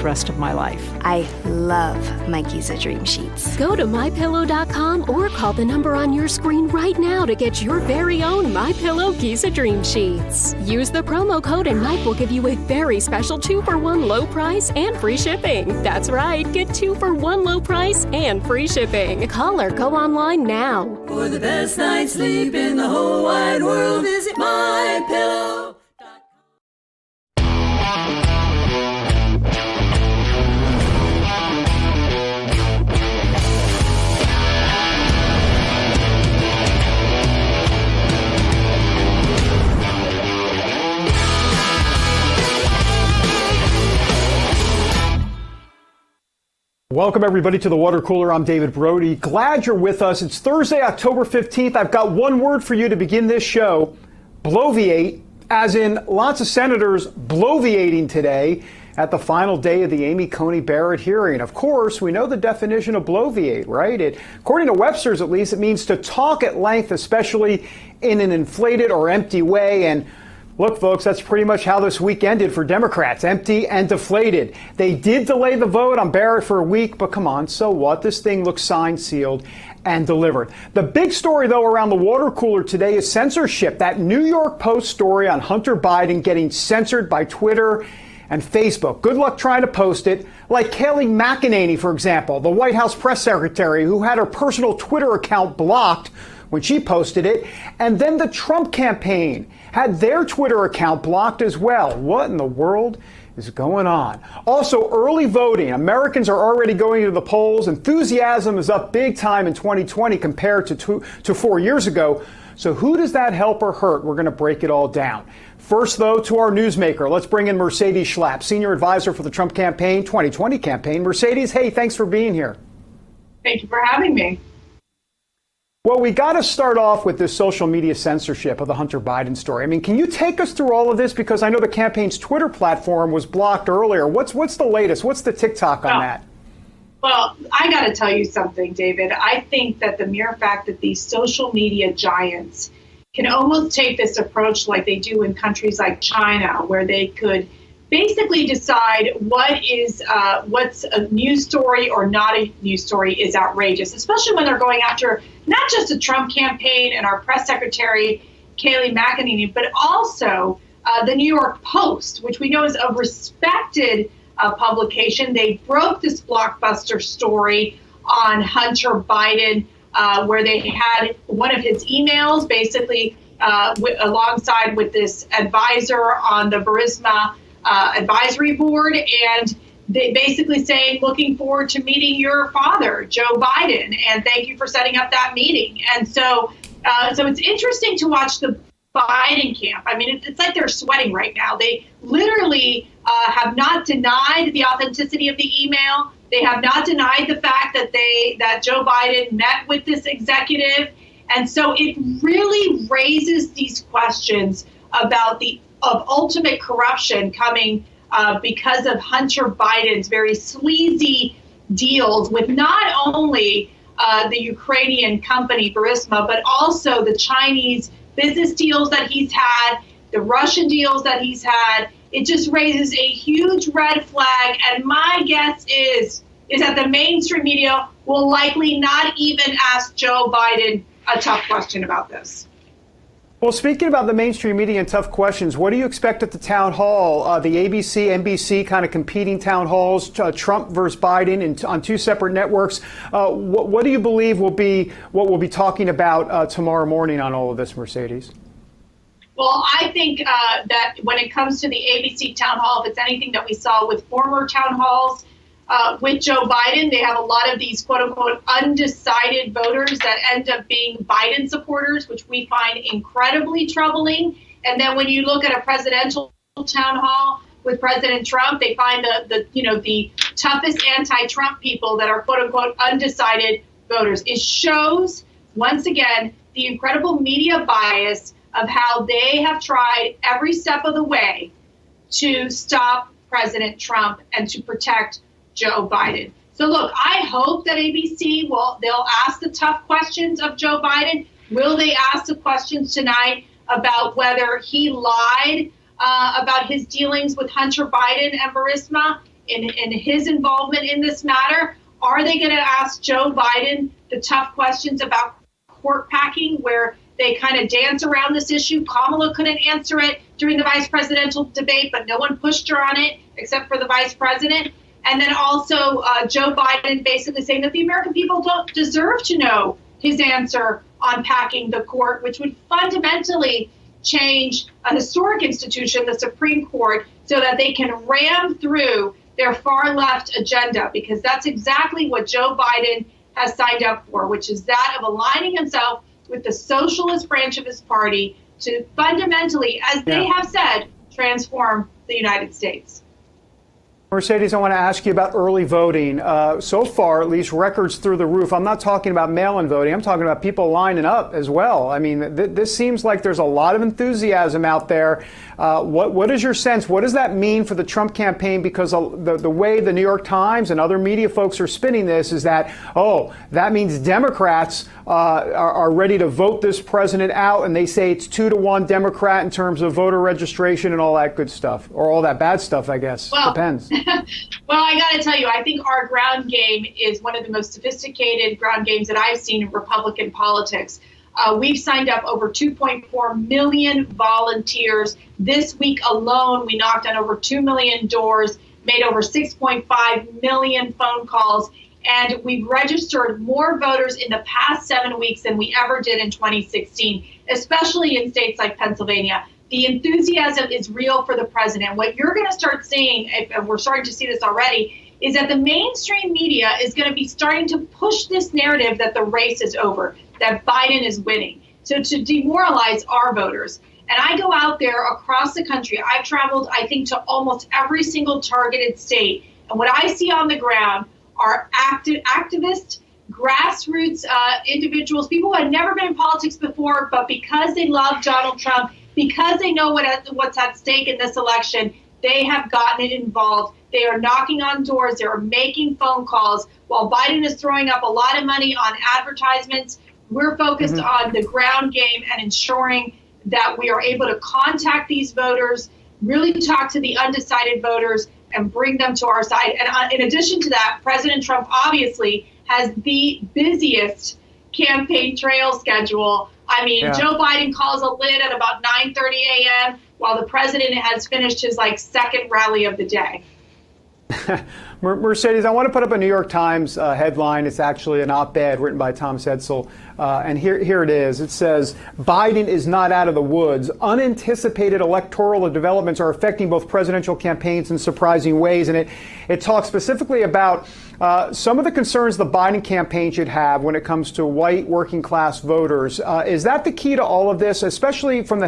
rest of my life. I love my Giza Dream Sheets. Go to MyPillow.com or call the number on your screen right now to get your very own MyPillow Giza Dream Sheets. Use the promo code and Mike will give you a very special 2-for-1 low price and free shipping. That's right, get 2-for-1 low price and free shipping. Call or go online now. For the best night's sleep in the whole wide world, visit MyPillow. Welcome, everybody, to the Water Cooler. I'm David Brody. Glad you're with us. It's Thursday, October 15th. I've got one word for you to begin this show. Bloviate, as in lots of senators bloviating today at the final day of the Amy Coney Barrett hearing. Of course, we know the definition of bloviate, right? According to Webster's, at least, it means to talk at length, especially in an inflated or empty way. And look, folks, that's pretty much how this week ended for Democrats, empty and deflated. They did delay the vote on Barrett for a week, but come on, so what? This thing looks signed, sealed, and delivered. The big story, though, around the water cooler today is censorship. That New York Post story on Hunter Biden getting censored by Twitter and Facebook. Good luck trying to post it. Like Kayleigh McEnany, for example, the White House press secretary who had her personal Twitter account blocked when she posted it. And then the Trump campaign had their Twitter account blocked as well. What in the world is going on? Also, early voting. Americans are already going to the polls. Enthusiasm is up big time in 2020 compared to 4 years ago. So who does that help or hurt? We're going to break it all down. First, though, to our newsmaker. Let's bring in Mercedes Schlapp, senior advisor for the Trump campaign, 2020 campaign. Mercedes, hey, thanks for being here. Thank you for having me. Well, we got to start off with this social media censorship of the Hunter Biden story. I mean, can you take us through all of this? Because I know the campaign's Twitter platform was blocked earlier. What's the latest? What's the TikTok on that? Well, I got to tell you something, David. I think that the mere fact that these social media giants can almost take this approach like they do in countries like China, where they could basically decide what's a news story or not a news story is outrageous, especially when they're going after not just the Trump campaign and our press secretary, Kayleigh McEnany, but also the New York Post, which we know is a respected publication. They broke this blockbuster story on Hunter Biden, where they had one of his emails basically alongside with this advisor on the Burisma advisory board, and they basically saying, looking forward to meeting your father, Joe Biden, and thank you for setting up that meeting. And so it's interesting to watch the Biden camp. I mean, it's like they're sweating right now. They literally have not denied the authenticity of the email. They have not denied the fact that Joe Biden met with this executive. And so it really raises these questions about of ultimate corruption coming because of Hunter Biden's very sleazy deals with not only the Ukrainian company Burisma, but also the Chinese business deals that he's had, the Russian deals that he's had. It just raises a huge red flag. And my guess is that the mainstream media will likely not even ask Joe Biden a tough question about this. Well, speaking about the mainstream media and tough questions, what do you expect at the town hall? The ABC, NBC kind of competing town halls, Trump versus Biden on two separate networks. What do you believe will be what we'll be talking about tomorrow morning on all of this, Mercedes? Well, I think that when it comes to the ABC town hall, if it's anything that we saw with former town halls, with Joe Biden, they have a lot of these quote unquote undecided voters that end up being Biden supporters, which we find incredibly troubling. And then when you look at a presidential town hall with President Trump, they find the toughest anti-Trump people that are quote unquote undecided voters. It shows once again the incredible media bias of how they have tried every step of the way to stop President Trump and to protect Joe Biden. So look, I hope that ABC they'll ask the tough questions of Joe Biden. Will they ask the questions tonight about whether he lied about his dealings with Hunter Biden and Burisma? in his involvement in this matter? Are they going to ask Joe Biden the tough questions about court packing, where they kind of dance around this issue? Kamala couldn't answer it during the vice presidential debate, but no one pushed her on it except for the vice president. And then also Joe Biden basically saying that the American people don't deserve to know his answer on packing the court, which would fundamentally change a historic institution, the Supreme Court, so that they can ram through their far left agenda, because that's exactly what Joe Biden has signed up for, which is that of aligning himself with the socialist branch of his party to fundamentally, as they have said, transform the United States. Mercedes, I want to ask you about early voting. So far, at least, records through the roof. I'm not talking about mail-in voting. I'm talking about people lining up as well. I mean, this seems like there's a lot of enthusiasm out there. What is your sense? What does that mean for the Trump campaign? Because the way the New York Times and other media folks are spinning this is that, that means Democrats are ready to vote this president out, and they say it's 2-1 Democrat in terms of voter registration and all that good stuff, or all that bad stuff, I guess. Well, depends. Well, I got to tell you, I think our ground game is one of the most sophisticated ground games that I've seen in Republican politics. We've signed up over 2.4 million volunteers. This week alone, we knocked on over 2 million doors, made over 6.5 million phone calls, and we've registered more voters in the past 7 weeks than we ever did in 2016, especially in states like Pennsylvania. The enthusiasm is real for the president. What you're going to start seeing, and we're starting to see this already, is that the mainstream media is going to be starting to push this narrative that the race is over, that Biden is winning, so to demoralize our voters. And I go out there across the country. I've traveled, I think, to almost every single targeted state. And what I see on the ground are activists, grassroots individuals, people who had never been in politics before, but because they love Donald Trump, because they know what's at stake in this election, they have gotten it involved. They are knocking on doors. They are making phone calls. While Biden is throwing up a lot of money on advertisements, we're focused on the ground game and ensuring that we are able to contact these voters, really talk to the undecided voters, and bring them to our side. And in addition to that, President Trump obviously has the busiest campaign trail schedule. I mean, Joe Biden calls a lid at about 9:30 a.m., while the president has finished his second rally of the day. Mercedes, I want to put up a New York Times headline. It's actually an op-ed written by Tom Setzel. And here it is. It says, Biden is not out of the woods. Unanticipated electoral developments are affecting both presidential campaigns in surprising ways. And it talks specifically about some of the concerns the Biden campaign should have when it comes to white working class voters. Is that the key to all of this, especially from the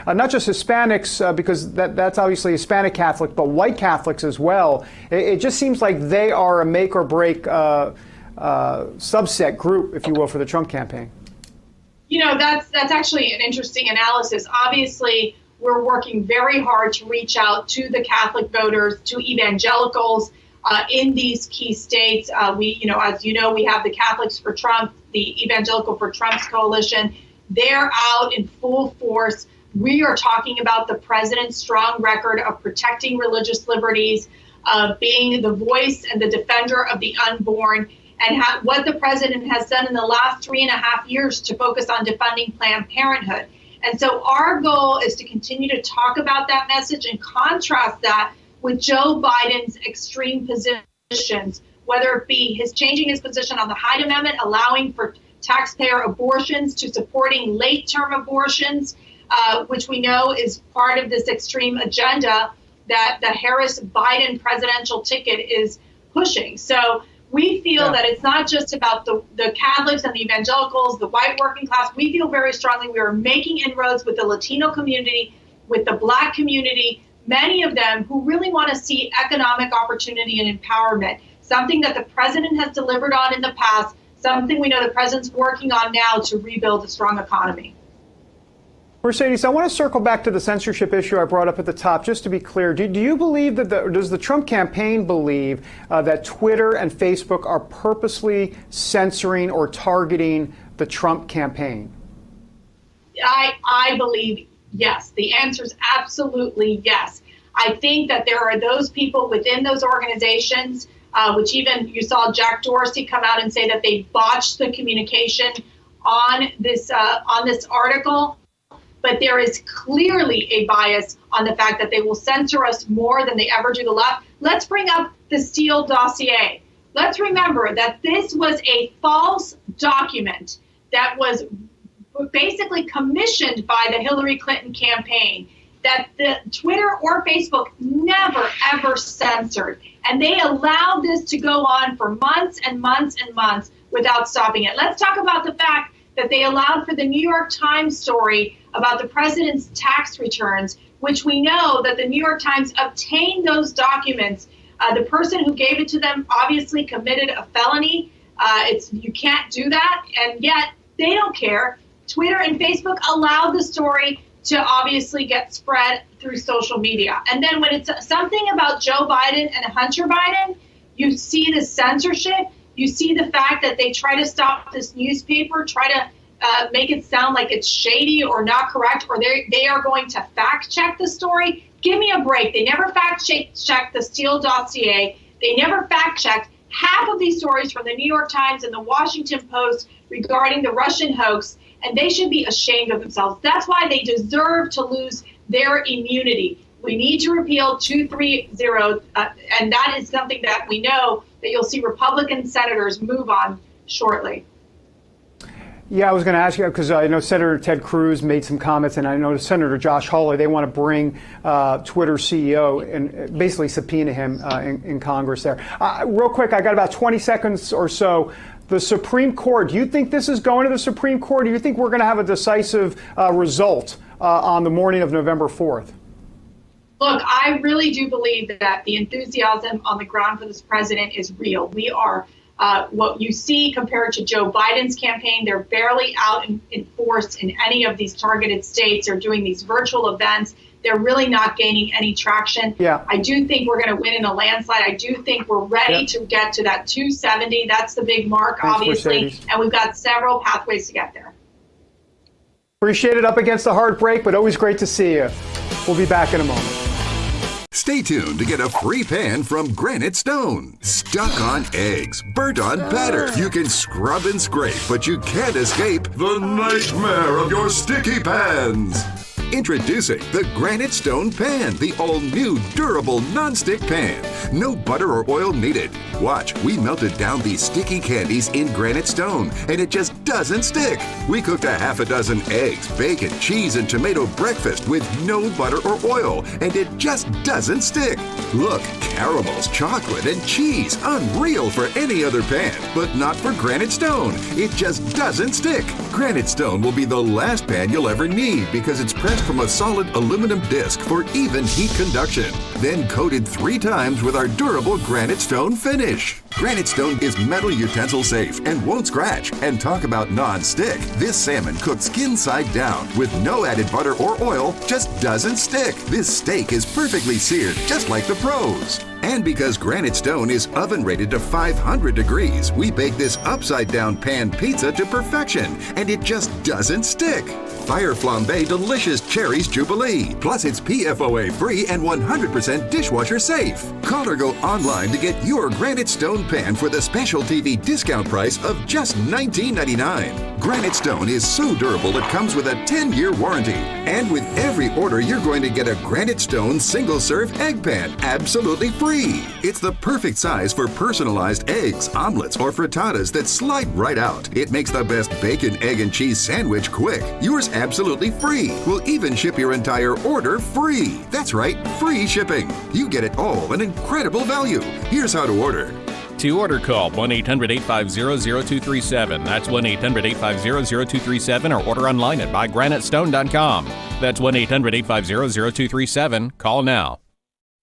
not just Hispanics, because that's obviously Hispanic Catholic, but white Catholics as well? It just seems like they are a make or break subset group, if you will, for the Trump campaign. You know, that's actually an interesting analysis. Obviously, we're working very hard to reach out to the Catholic voters, to evangelicals in these key states. We, as you know, we have the Catholics for Trump, the Evangelical for Trump's coalition. They're out in full force. We are talking about the president's strong record of protecting religious liberties, being the voice and the defender of the unborn, and what the president has done in the last 3.5 years to focus on defunding Planned Parenthood. And so our goal is to continue to talk about that message and contrast that with Joe Biden's extreme positions, whether it be his changing his position on the Hyde Amendment, allowing for taxpayer abortions, to supporting late-term abortions, which we know is part of this extreme agenda that the Harris-Biden presidential ticket is pushing. So we feel that it's not just about the Catholics and the evangelicals, the white working class. We feel very strongly we are making inroads with the Latino community, with the Black community, many of them who really want to see economic opportunity and empowerment, something that the president has delivered on in the past, something we know the president's working on now to rebuild a strong economy. Mercedes, I want to circle back to the censorship issue I brought up at the top. Just to be clear, do you believe that does the Trump campaign believe that Twitter and Facebook are purposely censoring or targeting the Trump campaign? I believe yes. The answer is absolutely yes. I think that there are those people within those organizations, which even you saw Jack Dorsey come out and say that they botched the communication on this article. But there is clearly a bias on the fact that they will censor us more than they ever do the left. Let's bring up the Steele dossier. Let's remember that this was a false document that was basically commissioned by the Hillary Clinton campaign, that the Twitter or Facebook never, ever censored. And they allowed this to go on for months and months and months without stopping it. Let's talk about the fact that they allowed for the New York Times story about the president's tax returns, which we know that the New York Times obtained those documents. The person who gave it to them obviously committed a felony. You can't do that, and yet they don't care. Twitter and Facebook allowed the story to obviously get spread through social media. And then when it's something about Joe Biden and Hunter Biden, you see the censorship. You see the fact that they try to stop this newspaper, try to make it sound like it's shady or not correct, or they are going to fact check the story. Give me a break. They never fact checked the Steele dossier. They never fact checked half of these stories from the New York Times and the Washington Post regarding the Russian hoax, and they should be ashamed of themselves. That's why they deserve to lose their immunity. We need to repeal 230, and that is something that we know that you'll see Republican senators move on shortly. Yeah, I was going to ask you, because I know Senator Ted Cruz made some comments, and I know Senator Josh Hawley, they want to bring Twitter CEO and basically subpoena him in Congress there. Real quick, I got about 20 seconds or so. The Supreme Court, do you think this is going to the Supreme Court? Do you think we're going to have a decisive result on the morning of November 4th? Look, I really do believe that the enthusiasm on the ground for this president is real. We are, what you see compared to Joe Biden's campaign, they're barely out in force in any of these targeted states. They're doing these virtual events. They're really not gaining any traction. Yeah. I do think we're going to win in a landslide. I do think we're ready to get to that 270. That's the big mark, obviously. Mercedes. And we've got several pathways to get there. Appreciate it, up against the hard break, but always great to see you. We'll be back in a moment. Stay tuned to get a free pan from Granite Stone. Stuck on eggs, burnt on batter. You can scrub and scrape, but you can't escape the nightmare of your sticky pans. Introducing the Granite Stone Pan, the all-new durable non-stick pan. No butter or oil needed. Watch, we melted down these sticky candies in Granite Stone, and it just doesn't stick. We cooked a half a dozen eggs, bacon, cheese, and tomato breakfast with no butter or oil, and it just doesn't stick. Look, caramels, chocolate, and cheese. Unreal for any other pan, but not for Granite Stone. It just doesn't stick. Granite Stone will be the last pan you'll ever need because it's pressed from a solid aluminum disc for even heat conduction, then coated 3 times with our durable Granite Stone finish. Granite Stone is metal utensil safe and won't scratch. And talk about non-stick. This salmon cooked skin side down with no added butter or oil just doesn't stick. This steak is perfectly seared, just like the pros. And because Granite Stone is oven rated to 500 degrees, we bake this upside down pan pizza to perfection, and it just doesn't stick. Fire Flambe Delicious Cherries Jubilee. Plus it's PFOA free and 100% dishwasher safe. Call or go online to get your Granite Stone pan for the special TV discount price of just $19.99. Granite Stone is so durable it comes with a 10-year warranty. And with every order, you're going to get a Granite Stone single-serve egg pan absolutely free. It's the perfect size for personalized eggs, omelets, or frittatas that slide right out. It makes the best bacon, egg, and cheese sandwich quick. Yours absolutely free. We'll even ship your entire order free. That's right, free shipping. You get it all, an incredible value. Here's how to order. To order, call 1-800-850-0237. That's 1-800-850-0237, or order online at buygranitestone.com. That's 1-800-850-0237. Call now.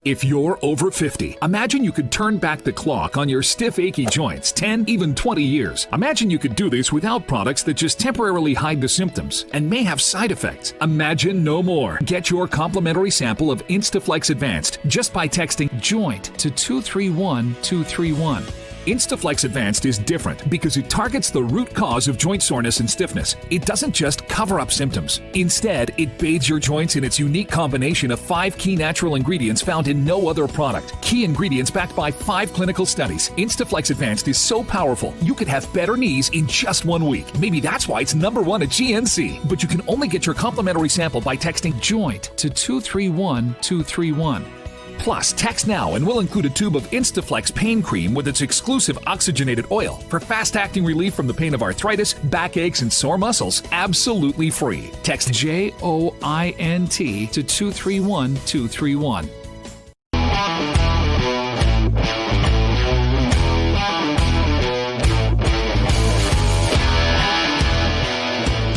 If you're over 50, imagine you could turn back the clock on your stiff, achy joints 10, even 20 years. Imagine you could do this without products that just temporarily hide the symptoms and may have side effects. Imagine no more. Get your complimentary sample of Instaflex Advanced just by texting JOINT to 231231. Instaflex Advanced is different because it targets the root cause of joint soreness and stiffness. It doesn't just cover up symptoms. Instead, it bathes your joints in its unique combination of 5 key natural ingredients found in no other product. Key ingredients backed by 5 clinical studies. Instaflex Advanced is so powerful, you could have better knees in just 1 week. Maybe that's why it's #1 at GNC. But you can only get your complimentary sample by texting JOINT to 231231. Plus, text now and we'll include a tube of Instaflex pain cream with its exclusive oxygenated oil for fast-acting relief from the pain of arthritis, backaches, and sore muscles, absolutely free. Text JOINT to 231231.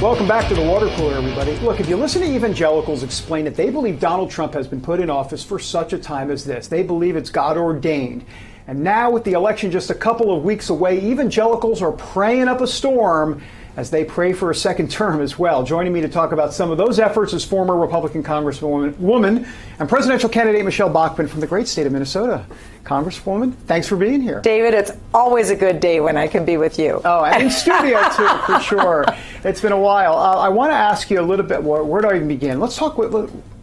Welcome back to the water cooler, everybody. Look, if you listen to evangelicals explain it, they believe Donald Trump has been put in office for such a time as this. They believe it's God ordained. And now with the election just a couple of weeks away, evangelicals are praying up a storm as they pray for a second term as well. Joining me to talk about some of those efforts is former Republican Congresswoman and presidential candidate Michelle Bachmann from the great state of Minnesota. Congresswoman, thanks for being here. David, it's always a good day when I can be with you. Oh, and in studio too, for sure. It's been a while. I want to ask you a little bit more. Where do I even begin? Let's talk with,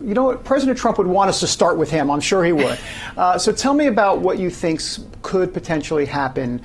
you know what, President Trump would want us to start with him. I'm sure he would. So tell me about what you think could potentially happen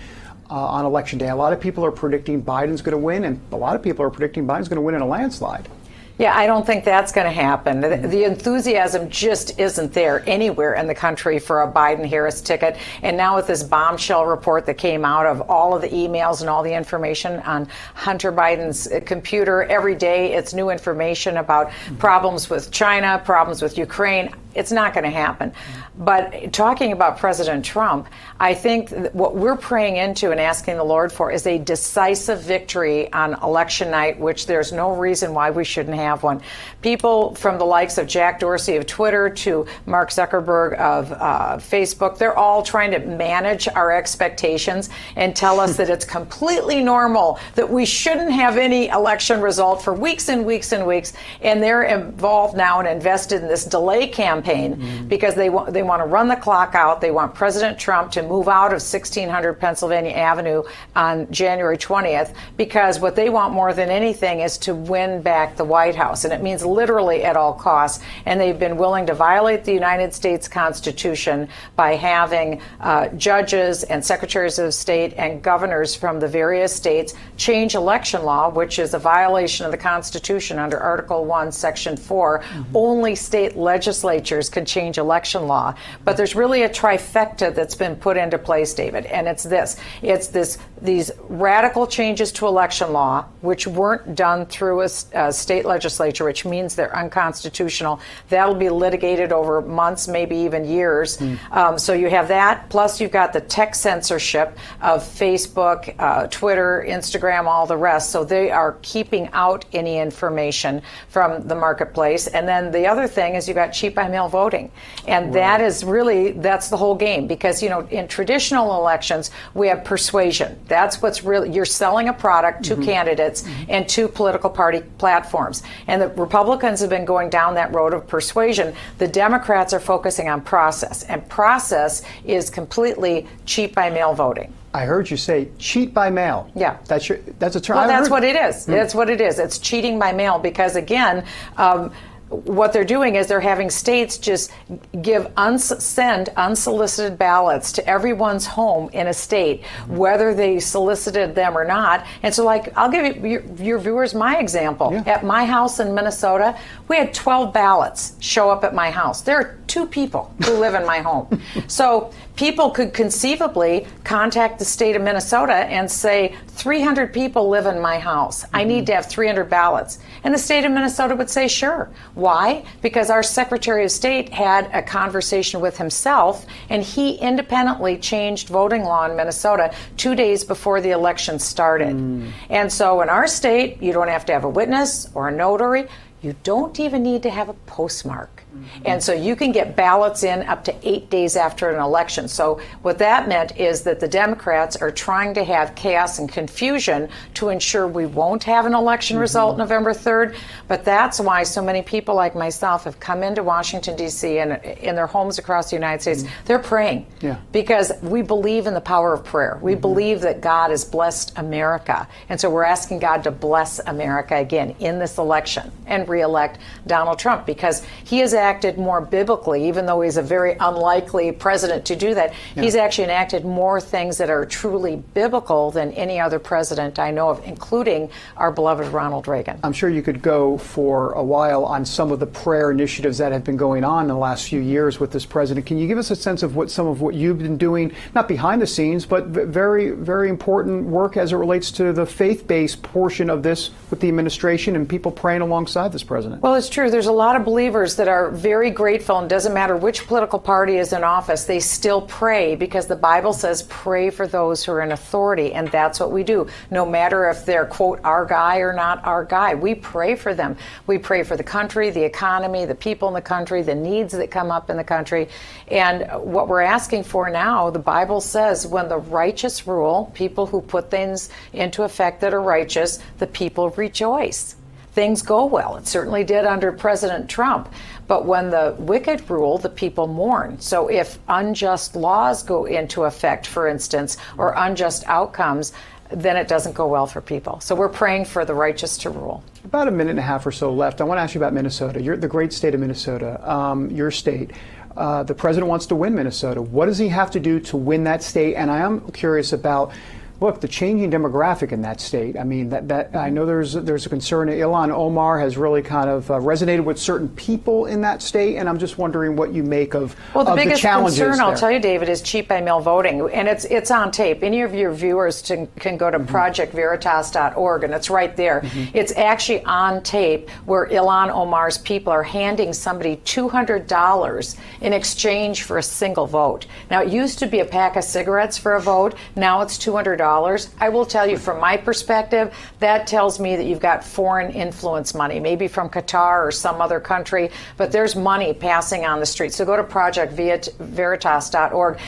on Election Day. A lot of people are predicting Biden's going to win, and a lot of people are predicting Biden's going to win in a landslide. Yeah, I don't think that's going to happen. The enthusiasm just isn't there anywhere in the country for a Biden-Harris ticket. And now with this bombshell report that came out of all of the emails and all the information on Hunter Biden's computer, every day it's new information about problems with China, problems with Ukraine. It's not going to happen. But talking about President Trump, I think what we're praying into and asking the Lord for is a decisive victory on election night, which there's no reason why we shouldn't have one. People from the likes of Jack Dorsey of Twitter to Mark Zuckerberg of Facebook, they're all trying to manage our expectations and tell us that it's completely normal, that we shouldn't have any election result for weeks and weeks and weeks. And they're involved now and invested in this delay campaign because they want to run the clock out. They want President Trump to move out of 1600 Pennsylvania Avenue on January 20th because what they want more than anything is to win back the White House. And it means literally at all costs. And they've been willing to violate the United States Constitution by having judges and secretaries of state and governors from the various states change election law, which is a violation of the Constitution under Article 1, Section 4. Only state legislatures could change election law. But there's really a trifecta that's been put into place, David, and it's this. It's these radical changes to election law, which weren't done through a state legislature, which means they're unconstitutional. That'll be litigated over months, maybe even years. So you have that, plus you've got the tech censorship of Facebook, Twitter, Instagram, all the rest. So they are keeping out any information from the marketplace. And then the other thing is you've got cheap by mail voting. And that is really, that's the whole game. Because, you know, in traditional elections, we have persuasion. That's what's really, you're selling a product to candidates and to political party platforms. And the Republicans have been going down that road of persuasion. The Democrats are focusing on process. And process is completely cheap by mail voting. I heard you say cheat by mail. Yeah. That's a term. Well, that's what it is. That's what it is. It's cheating by mail because, again, what they're doing is they're having states just send unsolicited ballots to everyone's home in a state, whether they solicited them or not. And so, like, I'll give your viewers my example. Yeah. At my house in Minnesota, we had 12 ballots show up at my house. There are 2 people who live in my home. So people could conceivably contact the state of Minnesota and say, 300 people live in my house. I need to have 300 ballots. And the state of Minnesota would say, sure. Why? Because our Secretary of State had a conversation with himself, and he independently changed voting law in Minnesota 2 days before the election started. And so in our state, you don't have to have a witness or a notary. You don't even need to have a postmark. And so you can get ballots in up to 8 days after an election. So what that meant is that the Democrats are trying to have chaos and confusion to ensure we won't have an election result November 3rd. But that's why so many people like myself have come into Washington, D.C. and in their homes across the United States. They're praying because we believe in the power of prayer. We believe that God has blessed America. And so we're asking God to bless America again in this election and reelect Donald Trump, because he has acted more biblically, even though he's a very unlikely president to do that. He's actually enacted more things that are truly biblical than any other president I know of, including our beloved Ronald Reagan. I'm sure you could go for a while on some of the prayer initiatives that have been going on in the last few years with this president. Can you give us a sense of what some of what you've been doing, not behind the scenes, but very, very important work as it relates to the faith-based portion of this with the administration and people praying alongside this president? Well, it's true. There's a lot of believers that are very grateful, and doesn't matter which political party is in office, they still pray, because the Bible says pray for those who are in authority, and that's what we do. No matter if they're, quote, our guy or not our guy, we pray for them. We pray for the country, the economy, the people in the country, the needs that come up in the country. And what we're asking for now, the Bible says, when the righteous rule, people who put things into effect that are righteous, the people rejoice. Things go well. It certainly did under President Trump. But when the wicked rule, the people mourn. So if unjust laws go into effect, for instance, or unjust outcomes, then it doesn't go well for people. So we're praying for the righteous to rule. About a minute and a half or so left. I want to ask you about Minnesota. You're the great state of Minnesota, your state. The president wants to win Minnesota. What does he have to do to win that state? And I am curious about, look, the changing demographic in that state. I mean, that I know there's a concern. Ilhan Omar has really kind of resonated with certain people in that state, and I'm just wondering what you make of the biggest challenges concern, there. I'll tell you, David, is cheap by mail voting, and it's on tape. Any of your viewers can go to projectveritas.org, and it's right there. It's actually on tape where Ilhan Omar's people are handing somebody $200 in exchange for a single vote. Now, it used to be a pack of cigarettes for a vote. Now it's $200. I will tell you, from my perspective, that tells me that you've got foreign influence money, maybe from Qatar or some other country, but there's money passing on the street. So go to projectveritas.org.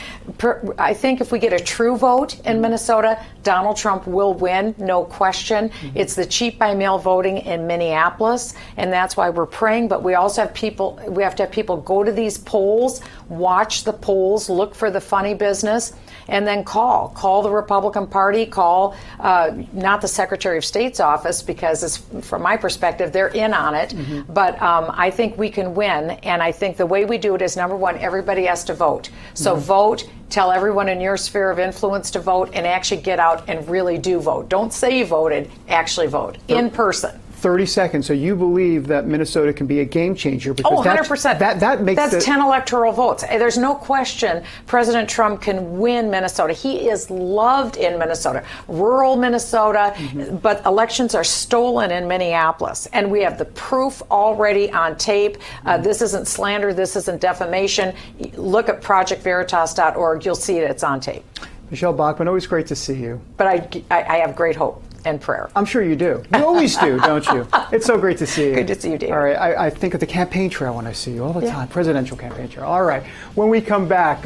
I think if we get a true vote in Minnesota, Donald Trump will win, no question. It's the cheap by mail voting in Minneapolis, and that's why we're praying. But we also have people, we have to have people go to these polls, watch the polls, look for the funny business, and then call the Republican Party, call not the Secretary of State's office, because from my perspective, they're in on it. But I think we can win, and I think the way we do it is, number one, everybody has to vote. So vote, tell everyone in your sphere of influence to vote, and actually get out and really do vote. Don't say you voted, actually vote in person. 30 seconds. So you believe that Minnesota can be a game changer? Because 100%. That makes That's 10 electoral votes. There's no question President Trump can win Minnesota. He is loved in Minnesota, rural Minnesota, but elections are stolen in Minneapolis. And we have the proof already on tape. This isn't slander. This isn't defamation. Look at projectveritas.org. You'll see it. It's on tape. Michelle Bachmann, always great to see you. But I have great hope and prayer. I'm sure you do. You always do, don't you? It's so great to see you. Good to see you, David. All right, I think of the campaign trail when I see you all the time, presidential campaign trail. All right, when we come back,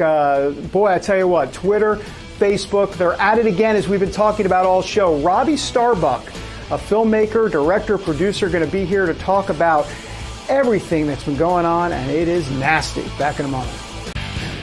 boy, I tell you what, Twitter, Facebook, they're at it again, as we've been talking about all show. Robbie Starbuck, a filmmaker, director, producer, going to be here to talk about everything that's been going on, and it is nasty. Back in a moment.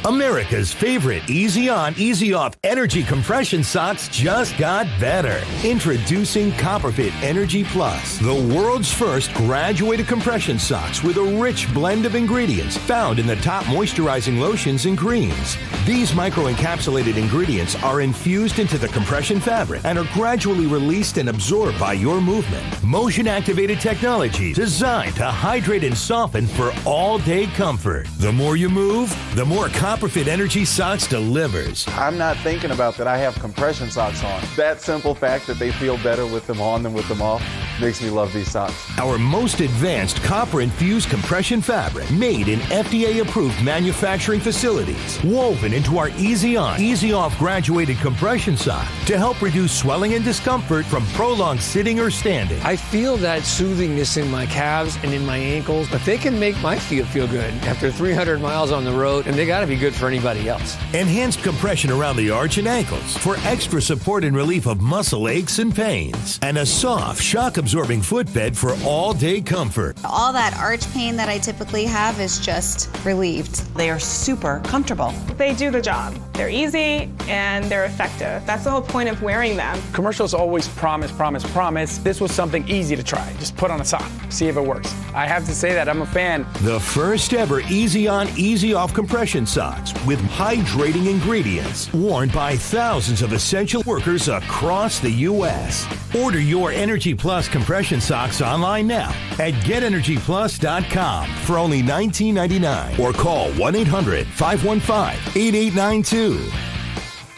America's favorite easy on, easy off energy compression socks just got better. Introducing Copperfit Energy Plus, the world's first graduated compression socks with a rich blend of ingredients found in the top moisturizing lotions and creams. These microencapsulated ingredients are infused into the compression fabric and are gradually released and absorbed by your movement. Motion-activated technology designed to hydrate and soften for all-day comfort. The more you move, the more Copperfit Energy Socks delivers. I'm not thinking about that I have compression socks on. That simple fact that they feel better with them on than with them off makes me love these socks. Our most advanced copper-infused compression fabric made in FDA-approved manufacturing facilities, woven into our Easy On, Easy Off graduated compression sock to help reduce swelling and discomfort from prolonged sitting or standing. I feel that soothingness in my calves and in my ankles, but they can make my feet feel good after 300 miles on the road, and they got to be good for anybody else. Enhanced compression around the arch and ankles for extra support and relief of muscle aches and pains. And a soft, shock-absorbing footbed for all-day comfort. All that arch pain that I typically have is just relieved. They are super comfortable. They do the job. They're easy and they're effective. That's the whole point of wearing them. Commercials always promise, promise, promise. This was something easy to try. Just put on a sock, see if it works. I have to say that I'm a fan. The first ever Easy On, Easy Off compression socks with hydrating ingredients, worn by thousands of essential workers across the U.S. Order your Energy Plus compression socks online now at GetEnergyPlus.com for only $19.99 or call 1-800-515-8892.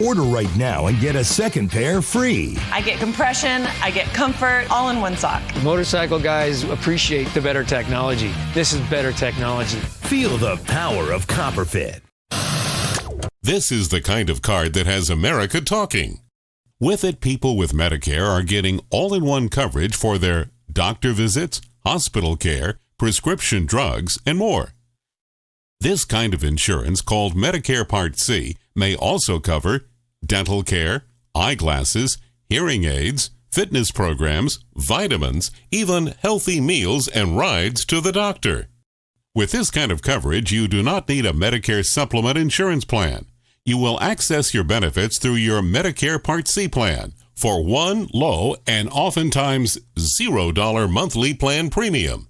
Order right now and get a second pair free. I get compression, I get comfort, all in one sock. Motorcycle guys appreciate the better technology. This is better technology. Feel the power of CopperFit. This is the kind of card that has America talking. With it, people with Medicare are getting all-in-one coverage for their doctor visits, hospital care, prescription drugs, and more. This kind of insurance, called Medicare Part C, may also cover dental care, eyeglasses, hearing aids, fitness programs, vitamins, even healthy meals and rides to the doctor. With this kind of coverage, you do not need a Medicare supplement insurance plan. You will access your benefits through your Medicare Part C plan for one low and oftentimes $0 monthly plan premium.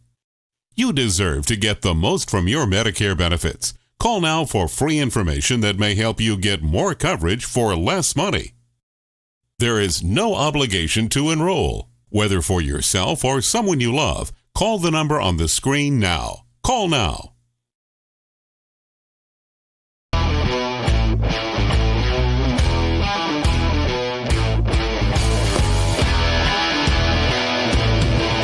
You deserve to get the most from your Medicare benefits. Call now for free information that may help you get more coverage for less money. There is no obligation to enroll. Whether for yourself or someone you love, call the number on the screen now. Call now.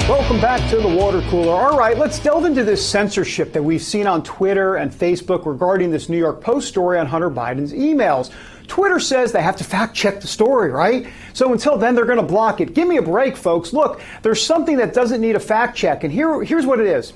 Welcome back to the water cooler. All right, let's delve into this censorship that we've seen on Twitter and Facebook regarding this New York Post story on Hunter Biden's emails. Twitter says they have to fact check the story, right? So until then, they're going to block it. Give me a break, folks. Look, there's something that doesn't need a fact check, and here's what it is.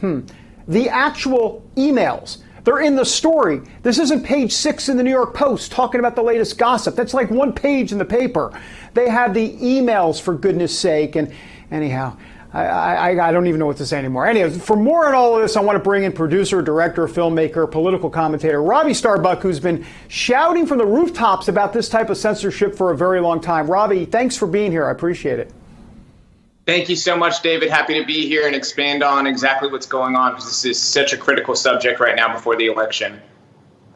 The actual emails. They're in the story. This isn't page 6 in the New York Post talking about the latest gossip. That's like one page in the paper. They have the emails, for goodness sake. And anyhow, I don't even know what to say anymore. Anyway, for more on all of this, I want to bring in producer, director, filmmaker, political commentator Robbie Starbuck, who's been shouting from the rooftops about this type of censorship for a very long time. Robbie, thanks for being here. I appreciate it. Thank you so much, David. Happy to be here and expand on exactly what's going on, because this is such a critical subject right now before the election.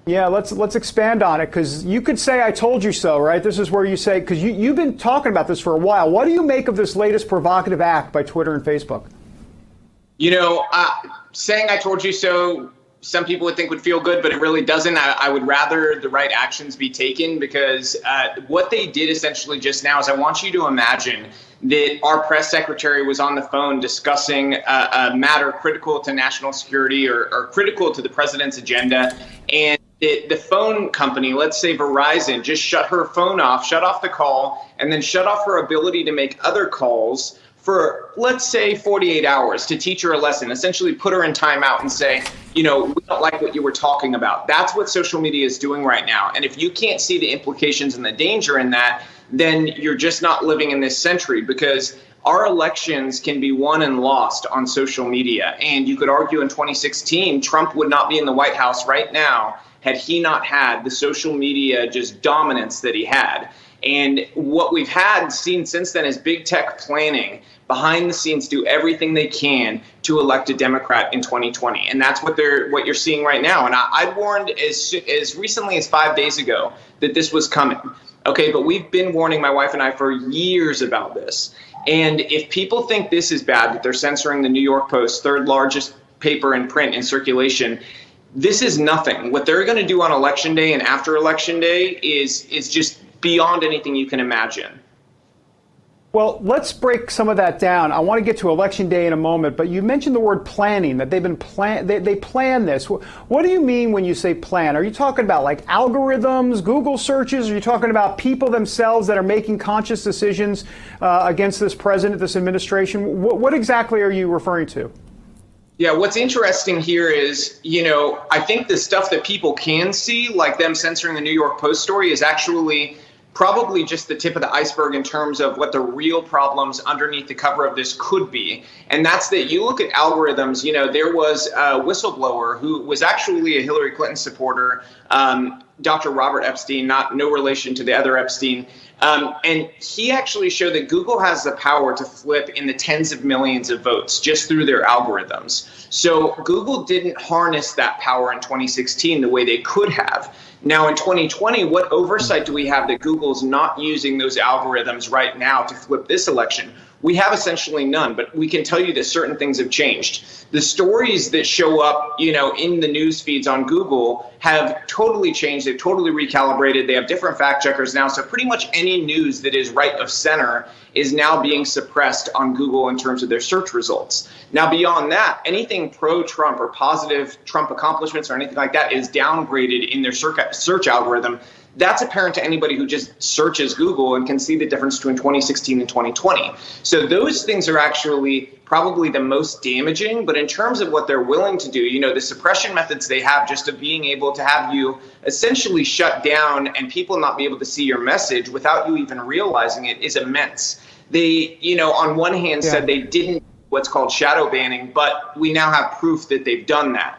Yeah, let's expand on it, because you could say I told you so, right? This is where you say, because you've been talking about this for a while. What do you make of this latest provocative act by Twitter and Facebook? You know, saying I told you so, some people would think would feel good, but it really doesn't. I would rather the right actions be taken, because what they did essentially just now is, I want you to imagine that our press secretary was on the phone discussing a matter critical to national security or critical to the president's agenda, and the phone company, let's say Verizon, just shut her phone off, shut off the call, and then shut off her ability to make other calls for, let's say, 48 hours to teach her a lesson, essentially put her in timeout and say, you know, we don't like what you were talking about. That's what social media is doing right now. And if you can't see the implications and the danger in that, then you're just not living in this century, because our elections can be won and lost on social media. And you could argue in 2016, Trump would not be in the White House right now had he not had the social media just dominance that he had. And what we've seen since then is big tech planning behind the scenes, do everything they can to elect a Democrat in 2020. And that's what you're seeing right now. And I warned as recently as 5 days ago that this was coming. Okay, but we've been warning, my wife and I, for years about this. And if people think this is bad, that they're censoring the New York Post, third largest paper in print in circulation, this is nothing. What they're going to do on Election Day and after Election Day is just beyond anything you can imagine. Well, let's break some of that down. I want to get to Election Day in a moment, but you mentioned the word planning, that they've been they plan this. What do you mean when you say plan? Are you talking about like algorithms, Google searches? Are you talking about people themselves that are making conscious decisions against this president, this administration? What exactly are you referring to? Yeah, what's interesting here is, I think the stuff that people can see, like them censoring the New York Post story, is actually probably just the tip of the iceberg in terms of what the real problems underneath the cover of this could be. And that's that you look at algorithms, there was a whistleblower who was actually a Hillary Clinton supporter, Dr. Robert Epstein, no relation to the other Epstein. And he actually showed that Google has the power to flip in the tens of millions of votes just through their algorithms. So Google didn't harness that power in 2016 the way they could have. Now in 2020, what oversight do we have that Google's not using those algorithms right now to flip this election? We have essentially none, but we can tell you that certain things have changed. The stories that show up, in the news feeds on Google have totally changed. They've totally recalibrated. They have different fact checkers now. So pretty much any news that is right of center is now being suppressed on Google in terms of their search results. Now, beyond that, anything pro-Trump or positive Trump accomplishments or anything like that is downgraded in their search algorithm. That's apparent to anybody who just searches Google and can see the difference between 2016 and 2020. So those things are actually probably the most damaging. But in terms of what they're willing to do, the suppression methods they have just of being able to have you essentially shut down and people not be able to see your message without you even realizing it is immense. They, on one hand said they didn't what's called shadow banning, but we now have proof that they've done that.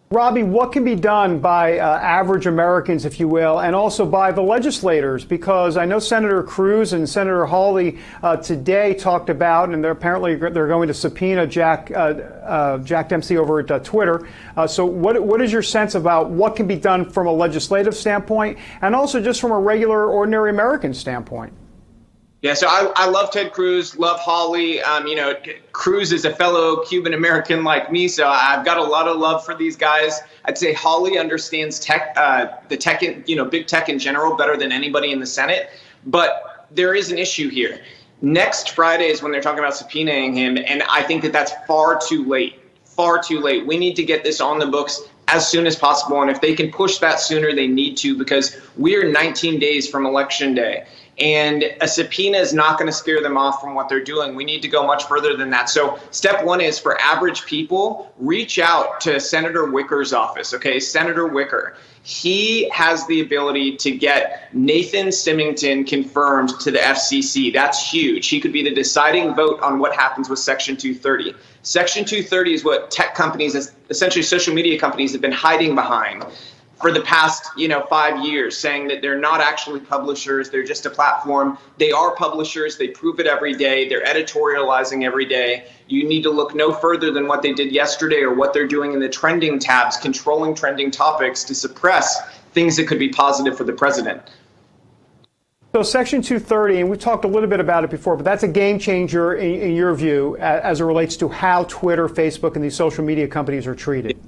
Robbie, what can be done by average Americans, if you will, and also by the legislators? Because I know Senator Cruz and Senator Hawley today talked about, and they're going to subpoena Jack Dempsey over at Twitter. So what is your sense about what can be done from a legislative standpoint and also just from a regular, ordinary American standpoint? Yeah, so I love Ted Cruz, love Hawley. Cruz is a fellow Cuban American like me, so I've got a lot of love for these guys. I'd say Hawley understands tech, the tech, big tech in general better than anybody in the Senate. But there is an issue here. Next Friday is when they're talking about subpoenaing him, and I think that that's far too late. Far too late. We need to get this on the books as soon as possible, and if they can push that sooner, they need to, because we're 19 days from Election Day. And a subpoena is not going to scare them off from what they're doing. We need to go much further than that. So step one is for average people, reach out to Senator Wicker's office. Okay, Senator Wicker. He has the ability to get Nathan Symington confirmed to the FCC. That's huge. He could be the deciding vote on what happens with Section 230. Section 230 is what tech companies, essentially social media companies, have been hiding behind for the past, 5 years, saying that they're not actually publishers. They're just a platform. They are publishers. They prove it every day. They're editorializing every day. You need to look no further than what they did yesterday or what they're doing in the trending tabs, controlling trending topics to suppress things that could be positive for the president. So Section 230, and we talked a little bit about it before, but that's a game changer in your view as it relates to how Twitter, Facebook, and these social media companies are treated.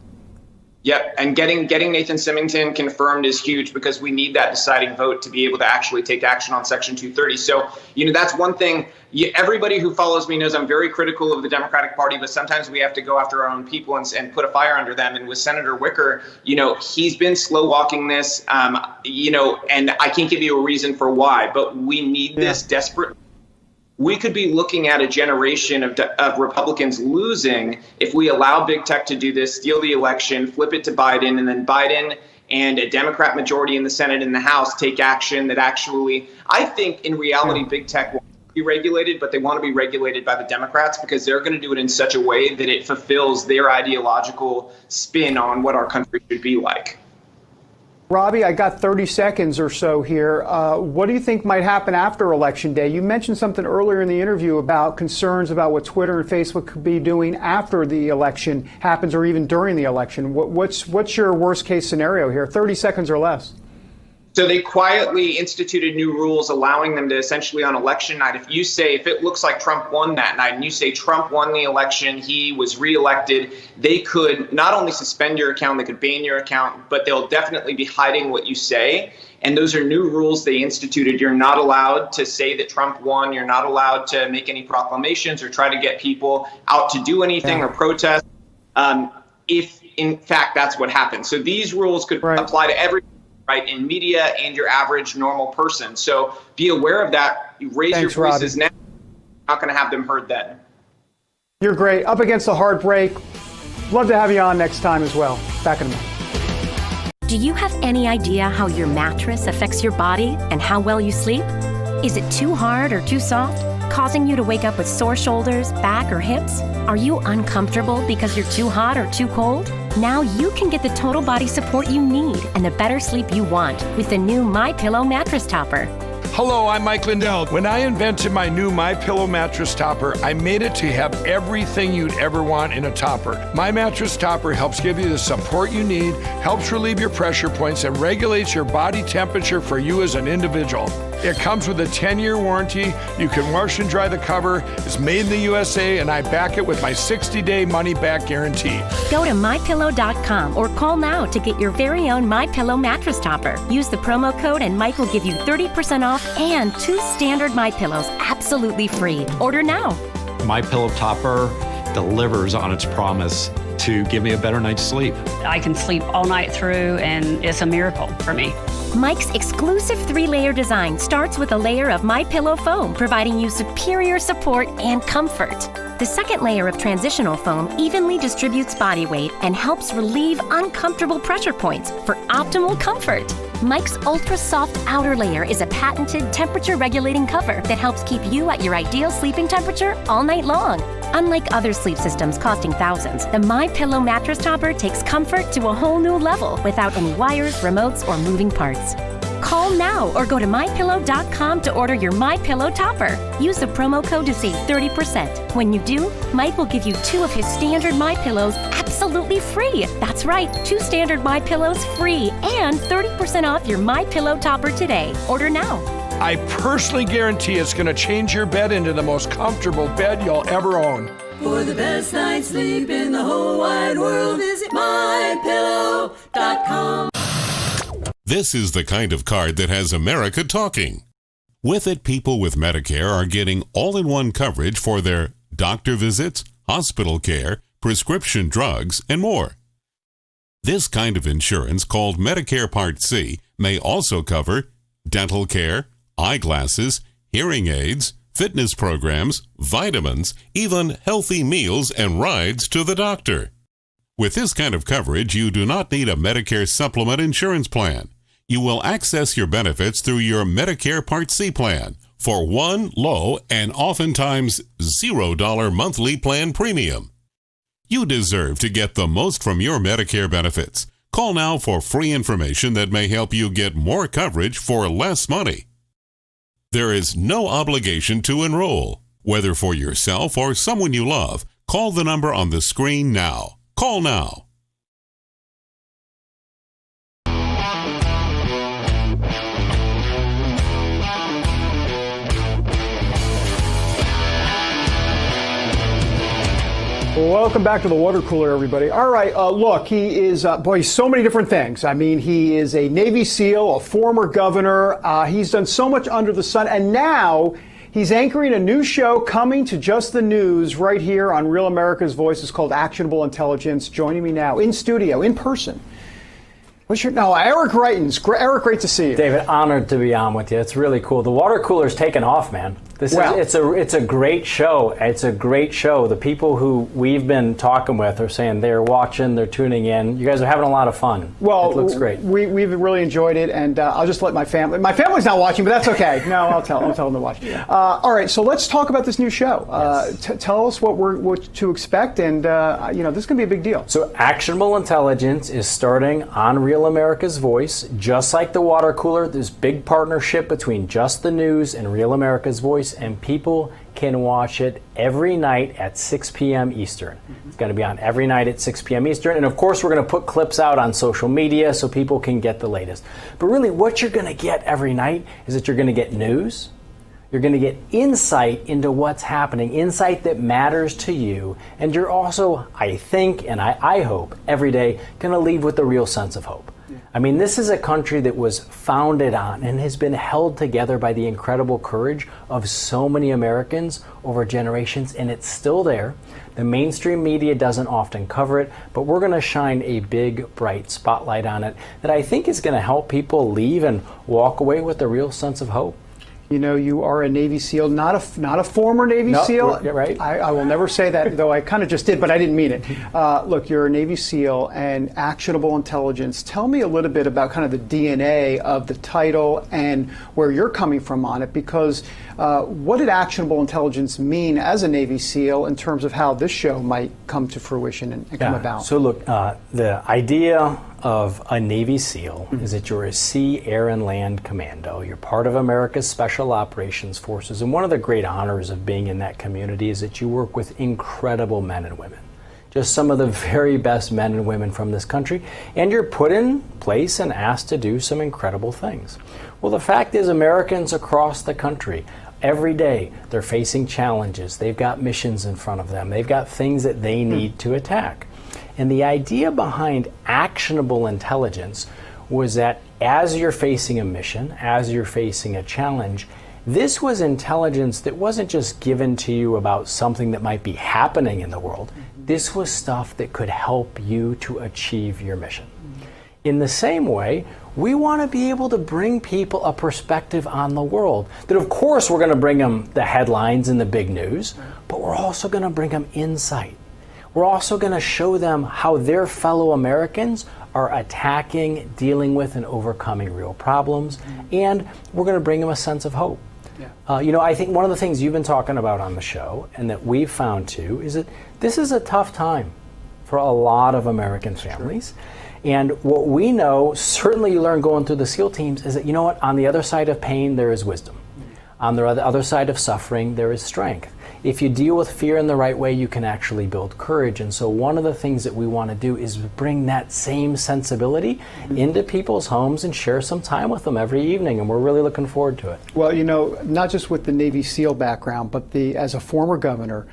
Yep, and getting Nathan Symington confirmed is huge because we need that deciding vote to be able to actually take action on Section 230. So, that's one thing. Everybody who follows me knows I'm very critical of the Democratic Party, but sometimes we have to go after our own people and put a fire under them. And with Senator Wicker, he's been slow walking this, and I can't give you a reason for why, but we need this desperately. We could be looking at a generation of Republicans losing if we allow big tech to do this, steal the election, flip it to Biden, and then Biden and a Democrat majority in the Senate and the House take action that actually, I think in reality, big tech will be regulated, but they want to be regulated by the Democrats because they're going to do it in such a way that it fulfills their ideological spin on what our country should be like. Robbie, I got 30 seconds or so here. What do you think might happen after Election Day? You mentioned something earlier in the interview about concerns about what Twitter and Facebook could be doing after the election happens or even during the election. What's your worst case scenario here? 30 seconds or less. So they quietly instituted new rules allowing them to essentially on election night, if it looks like Trump won that night and you say Trump won the election, he was reelected, they could not only suspend your account, they could ban your account, but they'll definitely be hiding what you say. And those are new rules they instituted. You're not allowed to say that Trump won. You're not allowed to make any proclamations or try to get people out to do anything or protest if, in fact, that's what happened. So these rules could apply to everyone. Right, in media and your average normal person. So be aware of that. You raise your voices now. Not going to have them heard then. You're great. Up against a hard break. Love to have you on next time as well. Back in a minute. Do you have any idea how your mattress affects your body and how well you sleep? Is it too hard or too soft, causing you to wake up with sore shoulders, back, or hips? Are you uncomfortable because you're too hot or too cold? Now you can get the total body support you need and the better sleep you want with the new MyPillow mattress topper. Hello, I'm Mike Lindell. When I invented my new MyPillow mattress topper, I made it to have everything you'd ever want in a topper. My mattress topper helps give you the support you need, helps relieve your pressure points, and regulates your body temperature for you as an individual. It comes with a 10-year warranty. You can wash and dry the cover. It's made in the USA, and I back it with my 60-day money-back guarantee. Go to MyPillow.com or call now to get your very own MyPillow mattress topper. Use the promo code and Mike will give you 30% off and 2 standard MyPillows absolutely free. Order now. MyPillow topper delivers on its promise to give me a better night's sleep. I can sleep all night through, and it's a miracle for me. Mike's exclusive 3-layer design starts with a layer of MyPillow foam, providing you superior support and comfort. The second layer of transitional foam evenly distributes body weight and helps relieve uncomfortable pressure points for optimal comfort. Mike's ultra soft outer layer is a patented temperature regulating cover that helps keep you at your ideal sleeping temperature all night long. Unlike other sleep systems costing thousands, the MyPillow mattress topper takes comfort to a whole new level without any wires, remotes, or moving parts. Call now or go to MyPillow.com to order your MyPillow topper. Use the promo code to save 30%. When you do, Mike will give you 2 of his standard MyPillows absolutely free. That's right, 2 standard MyPillows free and 30% off your MyPillow topper today. Order now. I personally guarantee it's going to change your bed into the most comfortable bed you'll ever own. For the best night's sleep in the whole wide world, visit MyPillow.com. This is the kind of card that has America talking. With it, people with Medicare are getting all-in-one coverage for their doctor visits, hospital care, prescription drugs, and more. This kind of insurance, called Medicare Part C, may also cover dental care, eyeglasses, hearing aids, fitness programs, vitamins, even healthy meals and rides to the doctor. With this kind of coverage, you do not need a Medicare supplement insurance plan. You will access your benefits through your Medicare Part C plan for one low and oftentimes $0 monthly plan premium. You deserve to get the most from your Medicare benefits. Call now for free information that may help you get more coverage for less money. There is no obligation to enroll. Whether for yourself or someone you love, call the number on the screen now. Call now. Welcome back to the water cooler, everybody. All right, look, he is, he's so many different things. I mean, he is a Navy SEAL, a former governor. He's done so much under the sun, and now he's anchoring a new show coming to Just the News right here on Real America's Voice. It's called Actionable Intelligence. Joining me now in studio, in person. Eric Greitens. Eric, great to see you. David, honored to be on with you. It's really cool. The water cooler's taken off, man. It's a great show. It's a great show. The people who we've been talking with are saying they're watching, they're tuning in. You guys are having a lot of fun. Well, it looks great. We've really enjoyed it, and I'll just let my family. My family's not watching, but that's okay. No, I'll tell them to watch. All right, so let's talk about this new show. Yes. Tell us what to expect, and this is going to be a big deal. So, Actionable Intelligence is starting on Real America's Voice, just like the water cooler. There's big partnership between Just the News and Real America's Voice. And people can watch it every night at 6 p.m. Eastern. It's going to be on every night at 6 p.m. Eastern. And of course, we're going to put clips out on social media so people can get the latest. But really, what you're going to get every night is that you're going to get news. You're going to get insight into what's happening, insight that matters to you. And you're also, I think, and I hope, every day, going to leave with a real sense of hope. I mean, this is a country that was founded on and has been held together by the incredible courage of so many Americans over generations, and it's still there. The mainstream media doesn't often cover it, but we're going to shine a big, bright spotlight on it that I think is going to help people leave and walk away with a real sense of hope. You know, you are a Navy SEAL, not a former Navy SEAL. Right. I will never say that, though I kind of just did, but I didn't mean it. Look, you're a Navy SEAL and actionable intelligence. Tell me a little bit about kind of the DNA of the title and where you're coming from on it, because what did actionable intelligence mean as a Navy SEAL in terms of how this show might come to fruition and come about? So look, the idea of a Navy SEAL is that you're a sea, air, and land commando. You're part of America's Special Operations Forces, and one of the great honors of being in that community is that you work with incredible men and women. Just some of the very best men and women from this country, and you're put in place and asked to do some incredible things. Well, the fact is, Americans across the country, every day, they're facing challenges. They've got missions in front of them. They've got things that they need to attack. And the idea behind actionable intelligence was that as you're facing a mission, as you're facing a challenge, this was intelligence that wasn't just given to you about something that might be happening in the world. This was stuff that could help you to achieve your mission. In the same way, we want to be able to bring people a perspective on the world. That of course we're going to bring them the headlines and the big news, but we're also going to bring them insight. We're also going to show them how their fellow Americans are attacking, dealing with, and overcoming real problems. And we're going to bring them a sense of hope. You know, I think one of the things you've been talking about on the show, and that we've found too, is that this is a tough time for a lot of American families. And what we know, certainly you learn going through the SEAL teams, is that, you know what, on the other side of pain, there is wisdom. On the other side of suffering, there is strength. If you deal with fear in the right way, you can actually build courage. And so one of the things that we want to do is bring that same sensibility into people's homes and share some time with them every evening. And we're really looking forward to it. Well, you know, not just with the Navy SEAL background, but as a former governor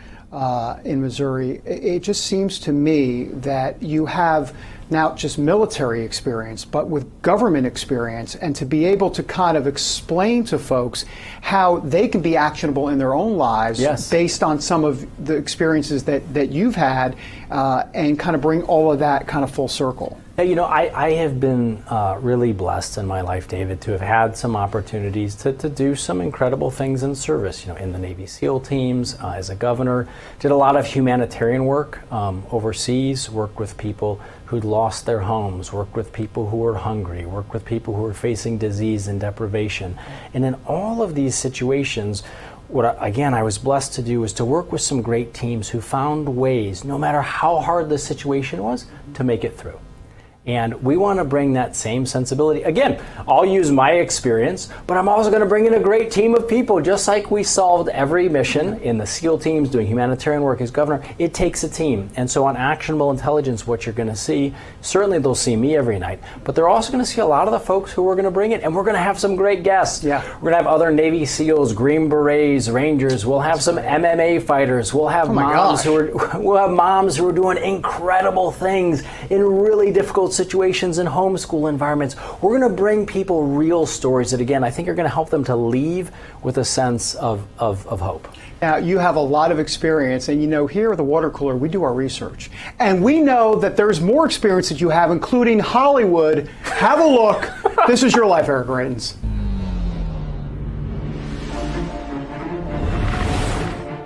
in Missouri, it just seems to me that you have not just military experience, but with government experience, and to be able to kind of explain to folks how they can be actionable in their own lives based on some of the experiences that you've had, and kind of bring all of that kind of full circle. You know, I have been really blessed in my life, David, to have had some opportunities to do some incredible things in service. You know, in the Navy SEAL teams, as a governor, did a lot of humanitarian work overseas, worked with people who'd lost their homes, worked with people who were hungry, worked with people who were facing disease and deprivation. And in all of these situations, what I was blessed to do was to work with some great teams who found ways, no matter how hard the situation was, to make it through. And we want to bring that same sensibility. Again, I'll use my experience, but I'm also going to bring in a great team of people. Just like we solved every mission in the SEAL teams doing humanitarian work as governor, it takes a team. And so on actionable intelligence, what you're going to see, certainly they'll see me every night, but they're also going to see a lot of the folks who we're going to bring in. And we're going to have some great guests. We're going to have other Navy SEALs, Green Berets, Rangers. We'll have some MMA fighters. We'll have moms who are doing incredible things in really difficult situations in homeschool environments. We're going to bring people real stories that, again, I think are going to help them to leave with a sense of hope. Now, you have a lot of experience, and you know, here at the Water Cooler, we do our research. And we know that there's more experience that you have, including Hollywood. Have a look. This is your life, Eric Greitens.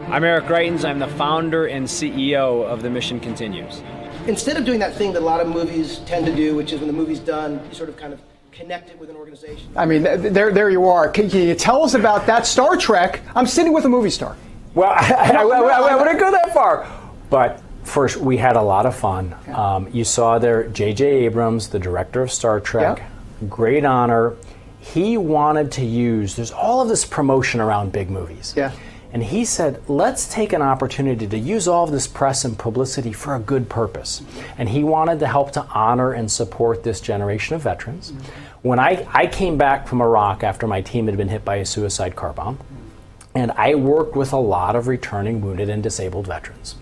I'm Eric Greitens. I'm the founder and CEO of The Mission Continues. Instead of doing that thing that a lot of movies tend to do, which is when the movie's done, you sort of kind of connect it with an organization. I mean, there you are. Can you tell us about that? Star Trek. I'm sitting with a movie star. Well, I wouldn't go that far. But first, we had a lot of fun. You saw there J.J. Abrams, the director of Star Trek. Great honor. He wanted to use, there's all of this promotion around big movies. And he said, let's take an opportunity to use all of this press and publicity for a good purpose. And he wanted to help to honor and support this generation of veterans. When I came back from Iraq after my team had been hit by a suicide car bomb, and I worked with a lot of returning wounded and disabled veterans.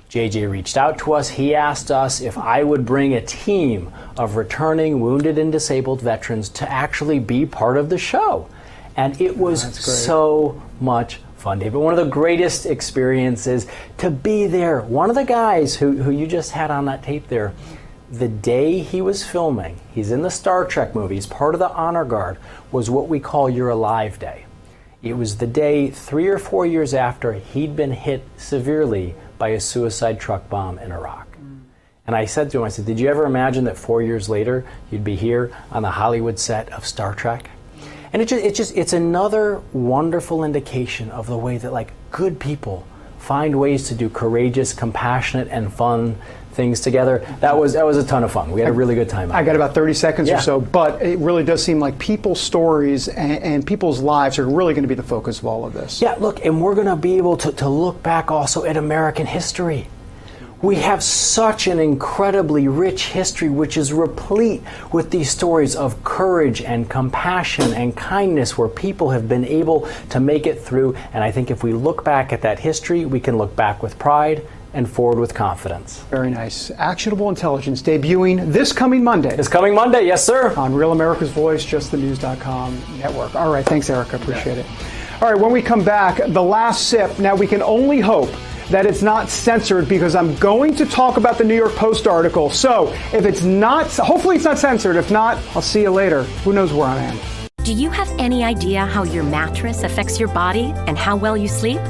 JJ reached out to us. He asked us if I would bring a team of returning wounded and disabled veterans to actually be part of the show. And it was so much fun, David. One of the greatest experiences to be there. One of the guys who you just had on that tape there, the day he was filming, he's in the Star Trek movie, he's part of the Honor Guard, was what we call You're Alive Day. It was the day 3 or 4 years after he'd been hit severely by a suicide truck bomb in Iraq. And I said to him, I said, did you ever imagine that 4 years later you'd be here on the Hollywood set of Star Trek? And it's another wonderful indication of the way that like good people find ways to do courageous, compassionate, and fun things together. That was a ton of fun. We had a really good time. I got about 30 seconds or so, but it really does seem like people's stories and people's lives are really going to be the focus of all of this. Yeah, look, and we're going to be able to look back also at American history. We have such an incredibly rich history which is replete with these stories of courage and compassion and kindness where people have been able to make it through. And I think if we look back at that history, we can look back with pride and forward with confidence. Very nice. Actionable Intelligence debuting this coming Monday. This coming Monday, yes, sir. On Real America's Voice, JustTheNews.com network. All right, thanks, Eric. I appreciate it. All right, when we come back, the last sip. Now, we can only hope that it's not censored because I'm going to talk about the New York Post article. So if it's not, hopefully it's not censored. If not, I'll see you later. Who knows where I am. Do you have any idea how your mattress affects your body and how well you sleep?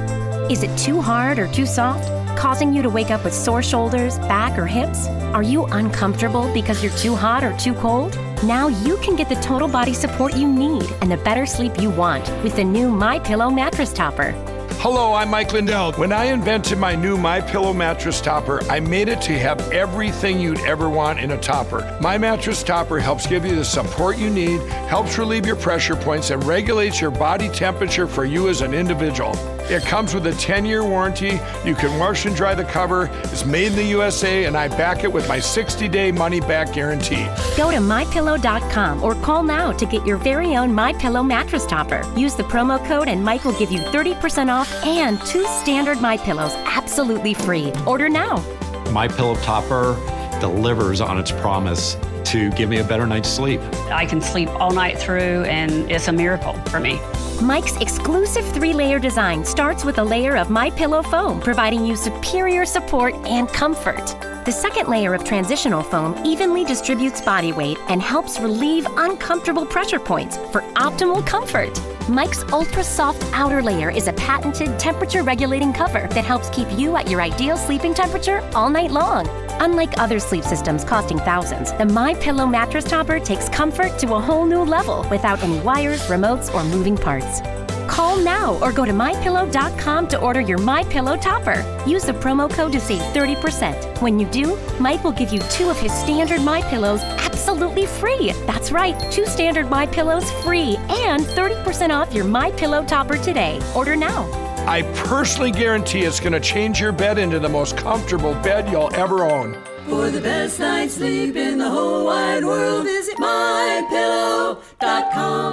Is it too hard or too soft, causing you to wake up with sore shoulders, back, or hips? Are you uncomfortable because you're too hot or too cold? Now you can get the total body support you need and the better sleep you want with the new MyPillow mattress topper. Hello, I'm Mike Lindell. When I invented my new MyPillow mattress topper, I made it to have everything you'd ever want in a topper. My mattress topper helps give you the support you need, helps relieve your pressure points, and regulates your body temperature for you as an individual. It comes with a 10-year warranty. You can wash and dry the cover. It's made in the USA, and I back it with my 60-day money-back guarantee. Go to MyPillow.com or call now to get your very own MyPillow mattress topper. Use the promo code and Mike will give you 30% off and 2 standard MyPillows absolutely free. Order now. MyPillow topper delivers on its promise to give me a better night's sleep. I can sleep all night through, and it's a miracle for me. Mike's exclusive 3-layer design starts with a layer of MyPillow foam, providing you superior support and comfort. The second layer of transitional foam evenly distributes body weight and helps relieve uncomfortable pressure points for optimal comfort. Mike's ultra soft outer layer is a patented temperature regulating cover that helps keep you at your ideal sleeping temperature all night long. Unlike other sleep systems costing thousands, the MyPillow mattress topper takes comfort to a whole new level without any wires, remotes, or moving parts. Call now or go to MyPillow.com to order your MyPillow topper. Use the promo code to save 30%. When you do, Mike will give you 2 of his standard MyPillows absolutely free. That's right, 2 standard MyPillows free and 30% off your MyPillow topper today. Order now. I personally guarantee it's going to change your bed into the most comfortable bed you'll ever own. For the best night's sleep in the whole wide world, visit MyPillow.com.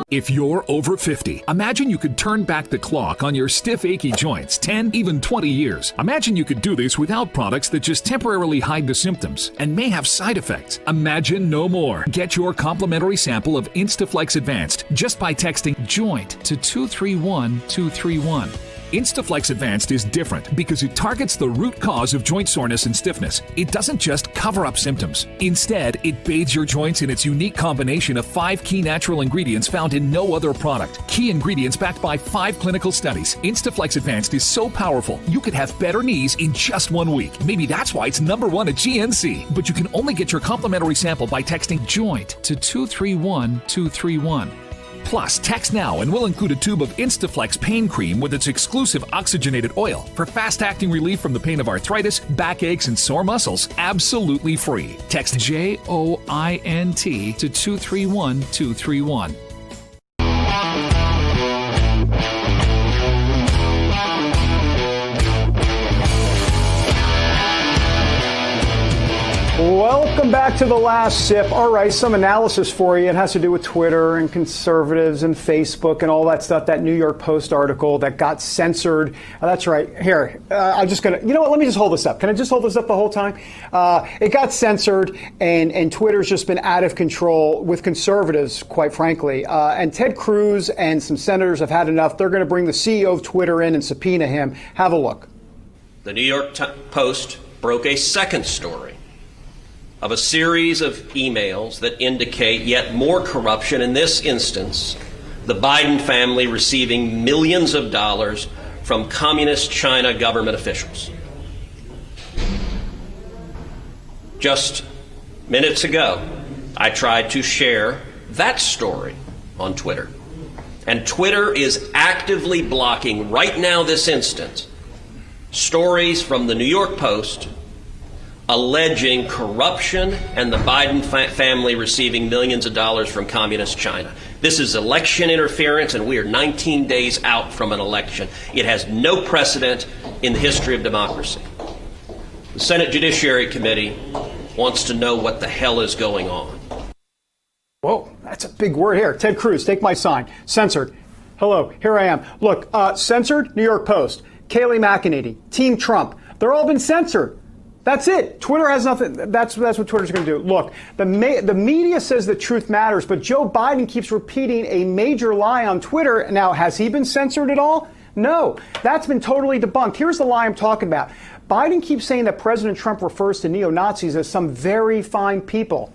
If you're over 50, imagine you could turn back the clock on your stiff, achy joints 10, even 20 years. Imagine you could do this without products that just temporarily hide the symptoms and may have side effects. Imagine no more. Get your complimentary sample of Instaflex Advanced just by texting JOINT to 231231. Instaflex Advanced is different because it targets the root cause of joint soreness and stiffness. It doesn't just cover up symptoms. Instead, it bathes your joints in its unique combination of 5 key natural ingredients found in no other product. Key ingredients backed by 5 clinical studies. Instaflex Advanced is so powerful, you could have better knees in just 1 week. Maybe that's why it's #1 at GNC. But you can only get your complimentary sample by texting JOINT to 231231. Plus, text now and we'll include a tube of Instaflex pain cream with its exclusive oxygenated oil for fast-acting relief from the pain of arthritis, backaches, and sore muscles, absolutely free. Text JOINT to 231231. back to the last sip. All right, some analysis for you. It has to do with Twitter and conservatives and Facebook and all that stuff. That New York Post article that got censored. That's right. Here, I'm just going to, you know what? Let me just hold this up. Can I just hold this up the whole time? It got censored, and Twitter's just been out of control with conservatives, quite frankly. And Ted Cruz and some senators have had enough. They're going to bring the CEO of Twitter in and subpoena him. Have a look. The New York Post broke a second story of a series of emails that indicate yet more corruption, in this instance, the Biden family receiving millions of dollars from communist China government officials. Just minutes ago, I tried to share that story on Twitter. And Twitter is actively blocking, right now, this instant, stories from the New York Post alleging corruption and the Biden family receiving millions of dollars from communist China. This is election interference, and we are 19 days out from an election. It has no precedent in the history of democracy. The Senate Judiciary Committee wants to know what the hell is going on. Whoa, that's a big word here. Ted Cruz, take my sign. Censored. Hello, here I am. Look, censored, New York Post, Kayleigh McEnany, Team Trump. They're all been censored. That's it. Twitter has nothing. That's what Twitter's going to do. Look, the media says that truth matters, but Joe Biden keeps repeating a major lie on Twitter. Now, has he been censored at all? No, that's been totally debunked. Here's the lie I'm talking about. Biden keeps saying that President Trump refers to neo-Nazis as some very fine people.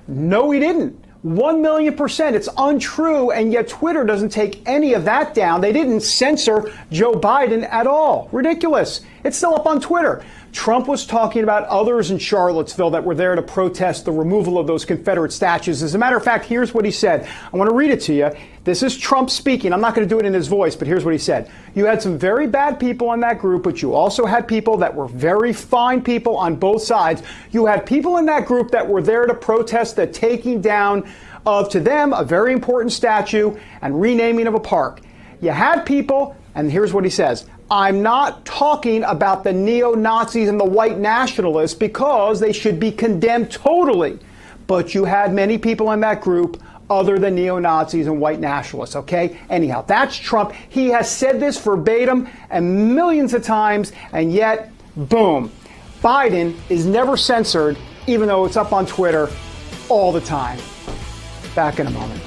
No, he didn't. 1,000,000%. It's untrue, and yet Twitter doesn't take any of that down. They didn't censor Joe Biden at all. Ridiculous. It's still up on Twitter. Trump was talking about others in Charlottesville that were there to protest the removal of those Confederate statues. As a matter of fact, here's what he said. I want to read it to you. This is Trump speaking. I'm not going to do it in his voice, but here's what he said. You had some very bad people in that group, but you also had people that were very fine people on both sides. You had people in that group that were there to protest the taking down of, to them, a very important statue and renaming of a park. You had people, and here's what he says. I'm not talking about the neo-Nazis and the white nationalists because they should be condemned totally. But you had many people in that group other than neo-Nazis and white nationalists, okay? Anyhow, that's Trump. He has said this verbatim and millions of times, and yet, boom. Biden is never censored, even though it's up on Twitter all the time. Back in a moment.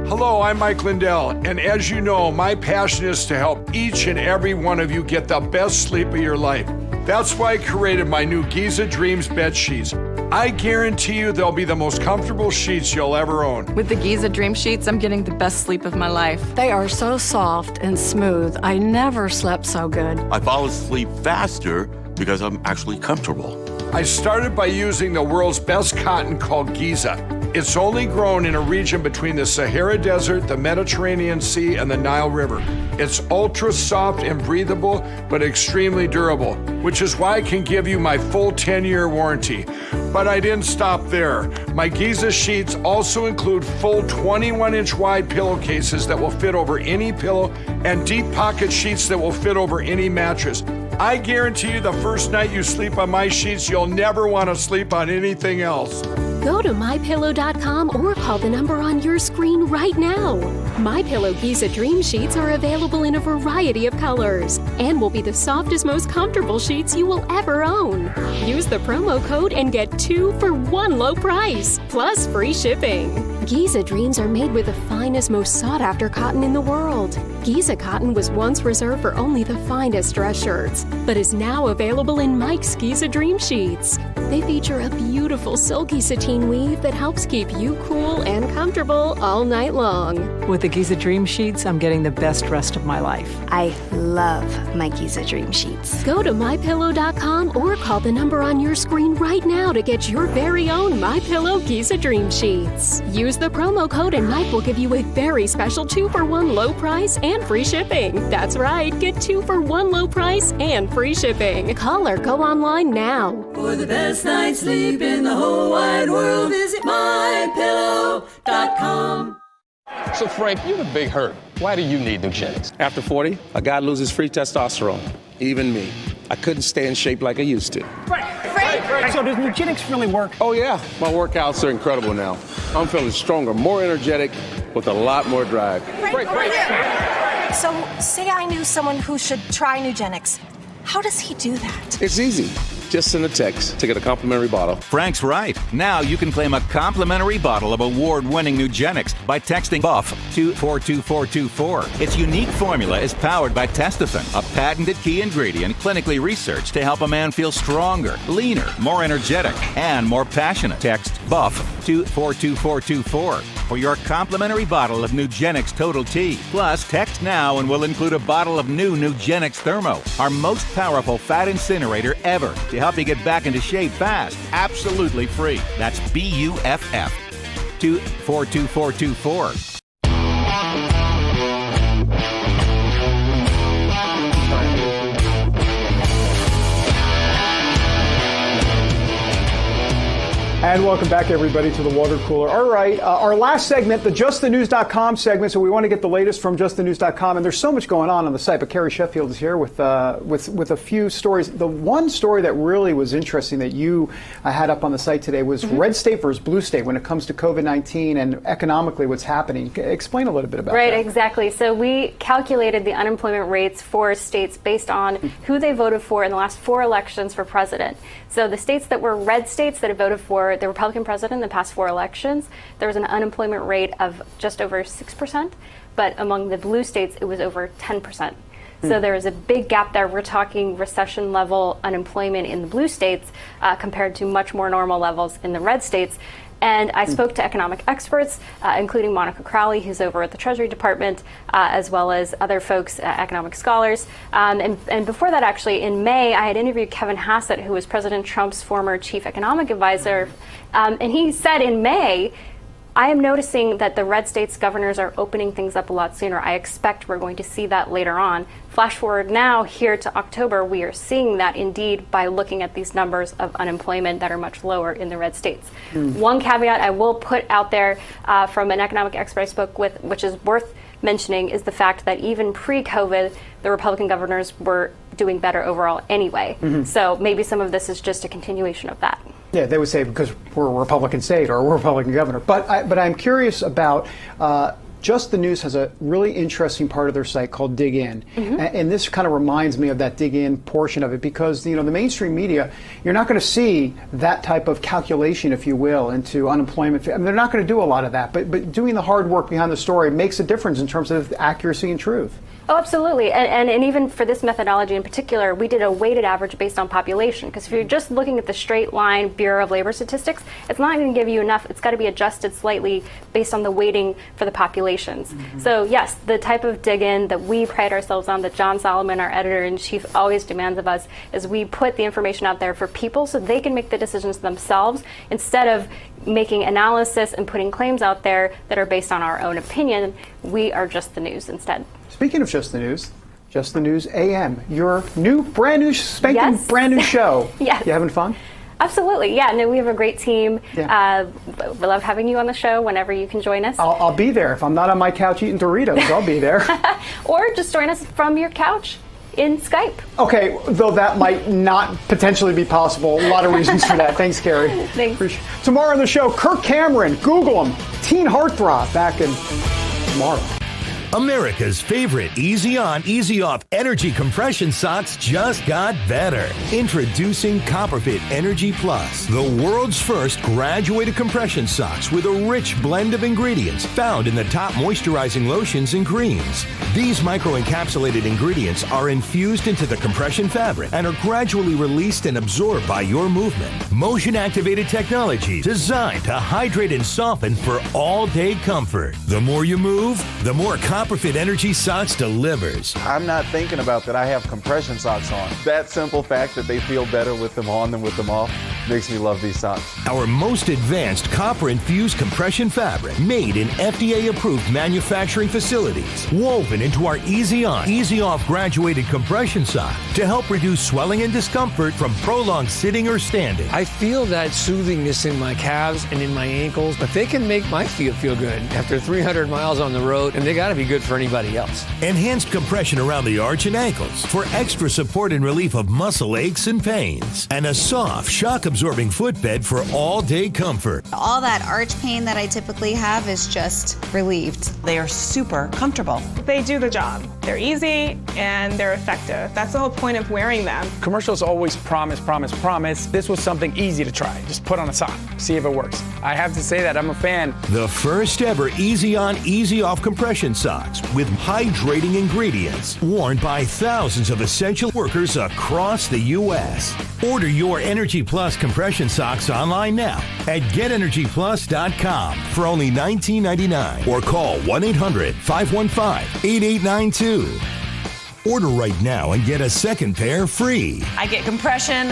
Hello, I'm Mike Lindell, and as you know, my passion is to help each and every one of you get the best sleep of your life. That's why I created my new Giza Dreams bed sheets. I guarantee you they'll be the most comfortable sheets you'll ever own. With the Giza Dream Sheets, I'm getting the best sleep of my life. They are so soft and smooth. I never slept so good. I fall asleep faster because I'm actually comfortable. I started by using the world's best cotton called Giza. It's only grown in a region between the Sahara Desert, the Mediterranean Sea, and the Nile River. It's ultra soft and breathable, but extremely durable, which is why I can give you my full 10-year warranty. But I didn't stop there. My Giza sheets also include full 21-inch wide pillowcases that will fit over any pillow and deep pocket sheets that will fit over any mattress. I guarantee you the first night you sleep on my sheets, you'll never want to sleep on anything else. Go to MyPillow.com or call the number on your screen right now. MyPillow Giza Dream Sheets are available in a variety of colors and will be the softest, most comfortable sheets you will ever own. Use the promo code and get 2 for 1 low price, plus free shipping. Giza Dreams are made with the finest, most sought-after cotton in the world. Giza cotton was once reserved for only the finest dress shirts, but is now available in Mike's Giza Dream Sheets. They feature a beautiful silky sateen weave that helps keep you cool and comfortable all night long. With the Giza Dream Sheets, I'm getting the best rest of my life. I love my Giza Dream Sheets. Go to MyPillow.com or call the number on your screen right now to get your very own MyPillow Giza Dream Sheets. Use the promo code and Mike will give you a very special 2 for 1 low price and free shipping. That's right, get 2 for 1 low price and free shipping. Call or go online now. For the best night's sleep in the whole wide world, visit MyPillow.com. So Frank, you're the big hurt. Why do you need Nugenix? After 40, a guy loses free testosterone. Even me. I couldn't stay in shape like I used to. Frank! Great. So does Nugenix really work? Oh, yeah. My workouts are incredible now. I'm feeling stronger, more energetic, with a lot more drive. Great. So, say I knew someone who should try Nugenix. How does he do that? It's easy. Just send a text to get a complimentary bottle. Frank's right. Now you can claim a complimentary bottle of award-winning Nugenix by texting BUFF to 42424. Its unique formula is powered by Testofen, a patented key ingredient clinically researched to help a man feel stronger, leaner, more energetic, and more passionate. Text BUFF to 42424 for your complimentary bottle of Nugenix Total T. Plus, text now and we'll include a bottle of new Nugenix Thermo, our most powerful fat incinerator ever, to help you get back into shape fast, absolutely free. That's BUFF to 42424. And welcome back, everybody, to the water cooler. All right, our last segment, the JustTheNews.com segment. So we want to get the latest from JustTheNews.com, and there's so much going on the site. But Carrie Sheffield is here with a few stories. The one story that really was interesting that you had up on the site today was red state versus blue state when it comes to COVID-19 and economically what's happening. Explain a little bit about that. Right, exactly. So we calculated the unemployment rates for states based on who they voted for in the last 4 elections for president. So the states that were red states that have voted for the Republican president in the past 4 elections, there was an unemployment rate of just over 6%, but among the blue states, it was over 10%. So there is a big gap there. We're talking recession level unemployment in the blue states compared to much more normal levels in the red states. And I spoke to economic experts, including Monica Crowley, who's over at the Treasury Department, as well as other folks, economic scholars. And before that, actually, in May, I had interviewed Kevin Hassett, who was President Trump's former chief economic advisor. And he said in May, I am noticing that the red states governors are opening things up a lot sooner. I expect we're going to see that later on. Flash forward now here to October, we are seeing that indeed by looking at these numbers of unemployment that are much lower in the red states. One caveat I will put out there from an economic expert I spoke with, which is worth mentioning, is the fact that even pre-COVID, the Republican governors were doing better overall anyway. So maybe some of this is just a continuation of that. Yeah, they would say because we're a Republican state or we're a Republican governor. But I'm curious about Just the News has a really interesting part of their site called Dig In. And this kind of reminds me of that Dig In portion of it because, the mainstream media, you're not going to see that type of calculation, if you will, into unemployment. I mean, they're not going to do a lot of that. But doing the hard work behind the story makes a difference in terms of accuracy and truth. Oh, absolutely. And even for this methodology in particular, we did a weighted average based on population. Because if you're just looking at the straight line Bureau of Labor Statistics, it's not going to give you enough. It's got to be adjusted slightly based on the weighting for the populations. So yes, the type of dig-in that we pride ourselves on, that John Solomon, our editor-in-chief, always demands of us, is we put the information out there for people so they can make the decisions themselves instead of making analysis and putting claims out there that are based on our own opinion. We are Just the News instead. Speaking of Just the News AM, your brand new show. Yes. You having fun? Absolutely. Yeah, no, we have a great team. Yeah. We love having you on the show whenever you can join us. I'll be there. If I'm not on my couch eating Doritos, I'll be there. Or just join us from your couch in Skype. Okay, though that might not potentially be possible. A lot of reasons for that. Thanks, Carrie. Thanks. Tomorrow on the show, Kirk Cameron. Google him. Teen Heartthrob. Back in tomorrow. America's favorite easy on, easy off energy compression socks just got better. Introducing CopperFit Energy Plus, the world's first graduated compression socks with a rich blend of ingredients found in the top moisturizing lotions and creams. These microencapsulated ingredients are infused into the compression fabric and are gradually released and absorbed by your movement. Motion-activated technology designed to hydrate and soften for all-day comfort. The more you move, the more CopperFit Energy Socks delivers. I'm not thinking about that I have compression socks on. That simple fact that they feel better with them on than with them off, makes me love these socks. Our most advanced copper-infused compression fabric made in FDA-approved manufacturing facilities, woven into our Easy On, Easy Off graduated compression sock to help reduce swelling and discomfort from prolonged sitting or standing. I feel that soothingness in my calves and in my ankles, but they can make my feet feel good after 300 miles on the road, and they got to be good for anybody else. Enhanced compression around the arch and ankles for extra support and relief of muscle aches and pains. And a soft, shock-absorbing footbed for all-day comfort. All that arch pain that I typically have is just relieved. They are super comfortable. They do the job. They're easy and they're effective. That's the whole point of wearing them. Commercials always promise, promise, promise. This was something easy to try. Just put on a sock, see if it works. I have to say that I'm a fan. The first ever Easy On, Easy Off compression socks with hydrating ingredients, worn by thousands of essential workers across the U.S. Order your Energy Plus compression socks online now at GetEnergyPlus.com for only $19.99 or call 1-800-515-8892. Order right now and get a second pair free. I get compression,